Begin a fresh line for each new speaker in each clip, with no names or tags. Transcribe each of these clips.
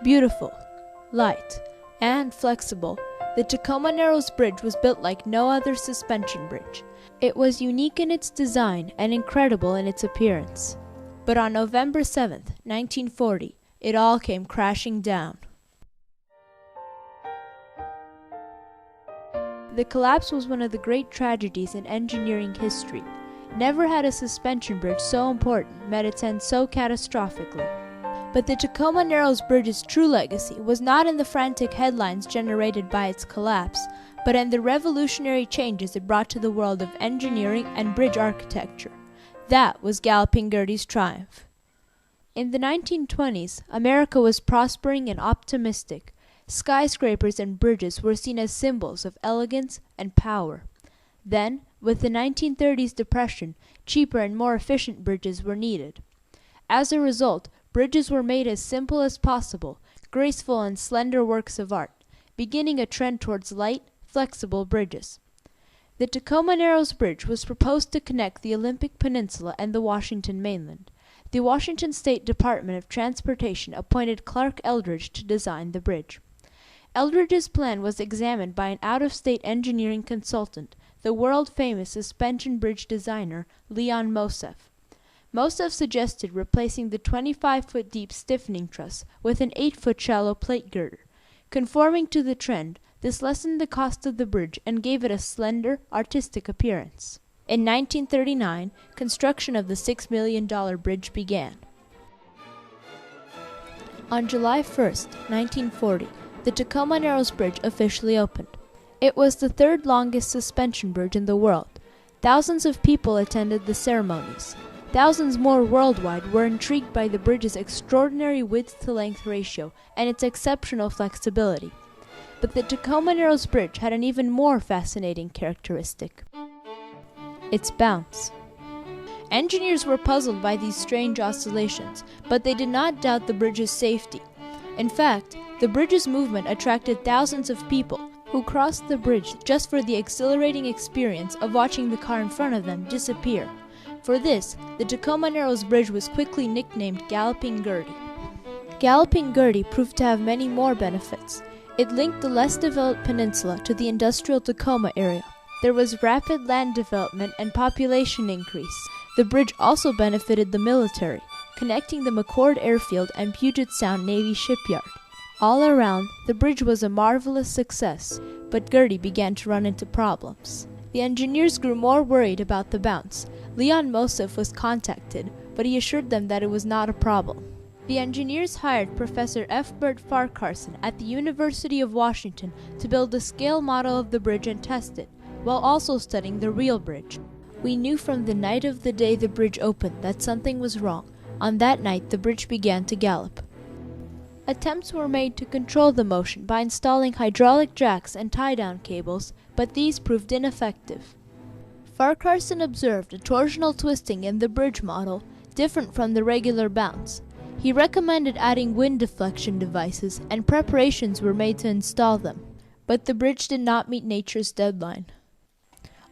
Beautiful, light, and flexible, the Tacoma Narrows Bridge was built like no other suspension bridge. It was unique in its design and incredible in its appearance. But on November 7th, 1940, it all came crashing down. The collapse was one of the great tragedies in engineering history. Never had a suspension bridge so important met its end so catastrophically. But the Tacoma Narrows Bridge's true legacy was not in the frantic headlines generated by its collapse, but in the revolutionary changes it brought to the world of engineering and bridge architecture. That was Galloping Gertie's triumph. In the 1920s, America was prospering and optimistic. Skyscrapers and bridges were seen as symbols of elegance and power. Then, with the 1930s depression, cheaper and more efficient bridges were needed. As a result, bridges were made as simple as possible, graceful and slender works of art, beginning a trend towards light, flexible bridges. The Tacoma Narrows Bridge was proposed to connect the Olympic Peninsula and the Washington mainland. The Washington State Department of Transportation appointed Clark Eldridge to design the bridge. Eldridge's plan was examined by an out-of-state engineering consultant, the world-famous suspension bridge designer Leon Mossef. Mossef suggested replacing the 25-foot deep stiffening truss with an 8-foot shallow plate girder. Conforming to the trend, this lessened the cost of the bridge and gave it a slender, artistic appearance. In 1939, construction of the $6 million bridge began. On July 1, 1940, the Tacoma Narrows Bridge officially opened. It was the third longest suspension bridge in the world. Thousands of people attended the ceremonies. Thousands more worldwide were intrigued by the bridge's extraordinary width-to-length ratio and its exceptional flexibility. But the Tacoma Narrows Bridge had an even more fascinating characteristic: its bounce. Engineers were puzzled by these strange oscillations, but they did not doubt the bridge's safety. In fact, the bridge's movement attracted thousands of people who crossed the bridge just for the exhilarating experience of watching the car in front of them disappear. For this, the Tacoma Narrows Bridge was quickly nicknamed Galloping Gertie. Galloping Gertie proved to have many more benefits. It linked the less developed peninsula to the industrial Tacoma area. There was rapid land development and population increase. The bridge also benefited the military, connecting the McChord Airfield and Puget Sound Navy shipyard. All around, the bridge was a marvelous success, but Gertie began to run into problems. The engineers grew more worried about the bounce. Leon Mossef was contacted, but he assured them that it was not a problem. The engineers hired Professor F. Bert Farquharson at the University of Washington to build a scale model of the bridge and test it, while also studying the real bridge. We knew from the night of the day the bridge opened that something was wrong. On that night, the bridge began to gallop. Attempts were made to control the motion by installing hydraulic jacks and tie-down cables, but these proved ineffective. Farquharson observed a torsional twisting in the bridge model, different from the regular bounce. He recommended adding wind deflection devices, and preparations were made to install them. But the bridge did not meet nature's deadline.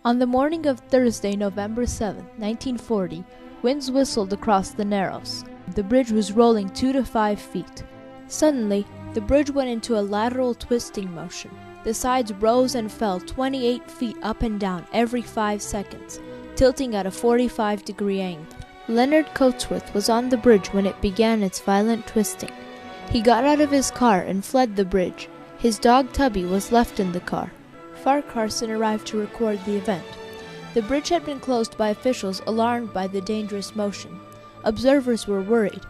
On the morning of Thursday, November 7, 1940, winds whistled across the Narrows. The bridge was rolling 2 to 5 feet. Suddenly, the bridge went into a lateral twisting motion. The sides rose and fell 28 feet up and down every 5 seconds, tilting at a 45-degree angle. Leonard Coatsworth was on the bridge when it began its violent twisting. He got out of his car and fled the bridge. His dog Tubby was left in the car. Farquharson arrived to record the event. The bridge had been closed by officials alarmed by the dangerous motion. Observers were worried,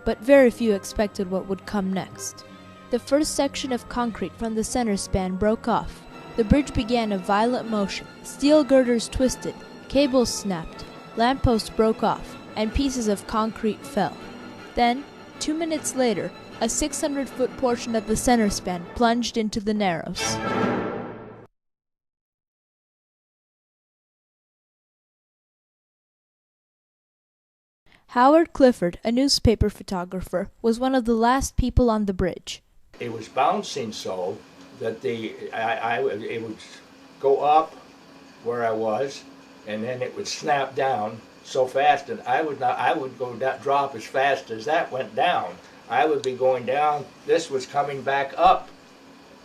but very few expected what would come next. The first section of concrete from the center span broke off. The bridge began a violent motion. Steel girders twisted, cables snapped, lampposts broke off, and pieces of concrete fell. Then, 2 minutes later, a 600-foot portion of the center span plunged into the Narrows. Howard Clifford, a newspaper photographer, was one of the last people on the bridge.
It was bouncing so that it would go up where I was, and then it would snap down so fast, and I would go drop as fast as that went down. I would be going down. This was coming back up,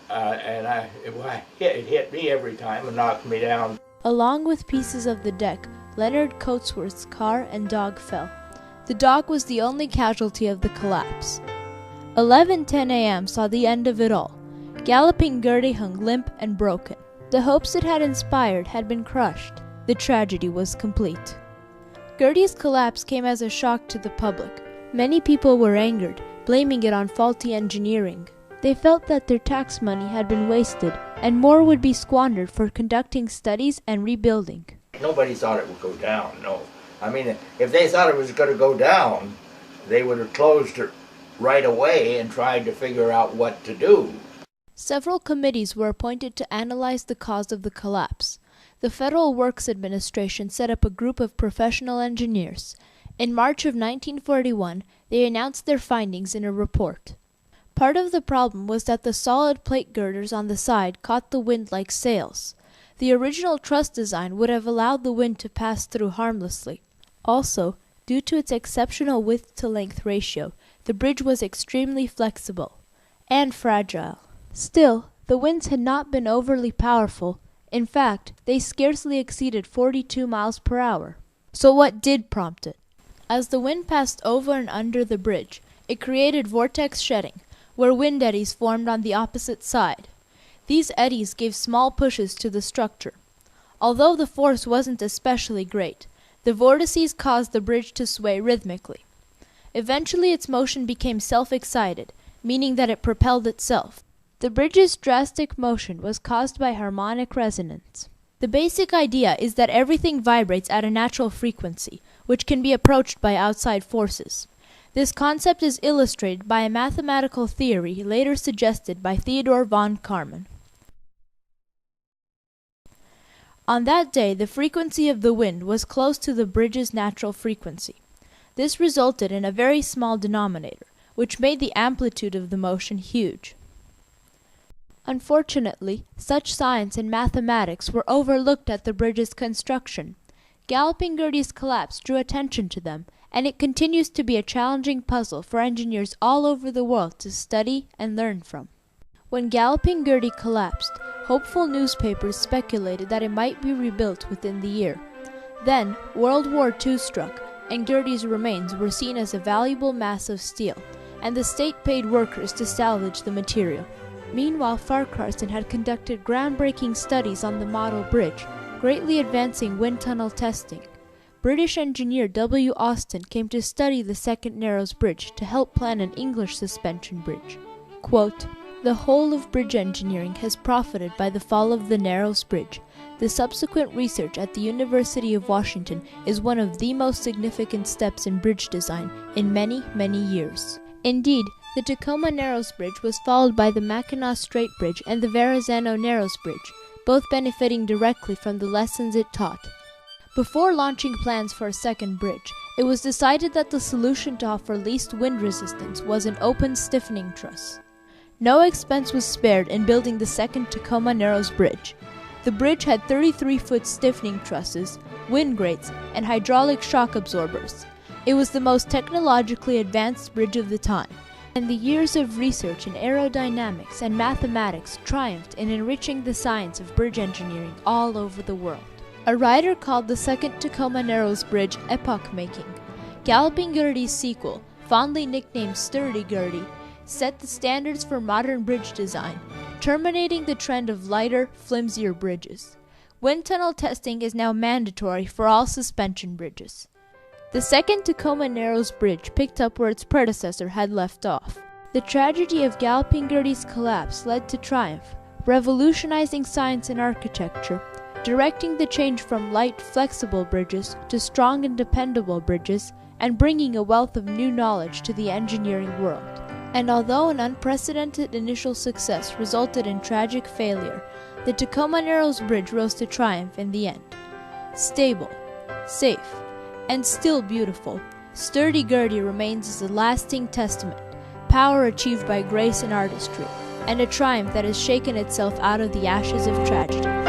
and it hit me every time and knocked me down.
Along with pieces of the deck, Leonard Coatsworth's car and dog fell. The dog was the only casualty of the collapse. 11:10 a.m. saw the end of it all. Galloping Gertie hung limp and broken. The hopes it had inspired had been crushed. The tragedy was complete. Gertie's collapse came as a shock to the public. Many people were angered, blaming it on faulty engineering. They felt that their tax money had been wasted, and more would be squandered for conducting studies and rebuilding.
Nobody thought it would go down, no. I mean, if they thought it was going to go down, they would have closed it right away and tried to figure out what to do.
Several committees were appointed to analyze the cause of the collapse. The Federal Works Administration set up a group of professional engineers. In March of 1941, they announced their findings in a report. Part of the problem was that the solid plate girders on the side caught the wind like sails. The original truss design would have allowed the wind to pass through harmlessly. Also, due to its exceptional width-to-length ratio, the bridge was extremely flexible and fragile. Still, the winds had not been overly powerful. In fact, they scarcely exceeded 42 miles per hour. So what did prompt it? As the wind passed over and under the bridge, it created vortex shedding, where wind eddies formed on the opposite side. These eddies gave small pushes to the structure. Although the force wasn't especially great, the vortices caused the bridge to sway rhythmically. Eventually its motion became self-excited, meaning that it propelled itself. The bridge's drastic motion was caused by harmonic resonance. The basic idea is that everything vibrates at a natural frequency, which can be approached by outside forces. This concept is illustrated by a mathematical theory later suggested by Theodor von Karman. On that day, the frequency of the wind was close to the bridge's natural frequency. This resulted in a very small denominator, which made the amplitude of the motion huge. Unfortunately, such science and mathematics were overlooked at the bridge's construction. Galloping Gertie's collapse drew attention to them, and it continues to be a challenging puzzle for engineers all over the world to study and learn from. When Galloping Gertie collapsed, hopeful newspapers speculated that it might be rebuilt within the year. Then, World War II struck, and Gertie's remains were seen as a valuable mass of steel, and the state paid workers to salvage the material. Meanwhile, Farquharson had conducted groundbreaking studies on the model bridge, greatly advancing wind tunnel testing. British engineer W. Austin came to study the Second Narrows Bridge to help plan an English suspension bridge. Quote, "The whole of bridge engineering has profited by the fall of the Narrows Bridge. The subsequent research at the University of Washington is one of the most significant steps in bridge design in many, many years." Indeed, the Tacoma Narrows Bridge was followed by the Mackinac Strait Bridge and the Verrazano Narrows Bridge, both benefiting directly from the lessons it taught. Before launching plans for a second bridge, it was decided that the solution to offer least wind resistance was an open stiffening truss. No expense was spared in building the second Tacoma Narrows Bridge. The bridge had 33-foot stiffening trusses, wind grates, and hydraulic shock absorbers. It was the most technologically advanced bridge of the time, and the years of research in aerodynamics and mathematics triumphed in enriching the science of bridge engineering all over the world. A writer called the second Tacoma Narrows Bridge epoch-making. Galloping Gertie's sequel, fondly nicknamed Sturdy Gertie, set the standards for modern bridge design, terminating the trend of lighter, flimsier bridges. Wind tunnel testing is now mandatory for all suspension bridges. The second Tacoma Narrows Bridge picked up where its predecessor had left off. The tragedy of Galloping Gertie's collapse led to triumph, revolutionizing science and architecture, directing the change from light, flexible bridges to strong and dependable bridges, and bringing a wealth of new knowledge to the engineering world. And although an unprecedented initial success resulted in tragic failure, the Tacoma Narrows Bridge rose to triumph in the end. Stable, safe, and still beautiful, Sturdy Gertie remains as a lasting testament, power achieved by grace and artistry, and a triumph that has shaken itself out of the ashes of tragedy.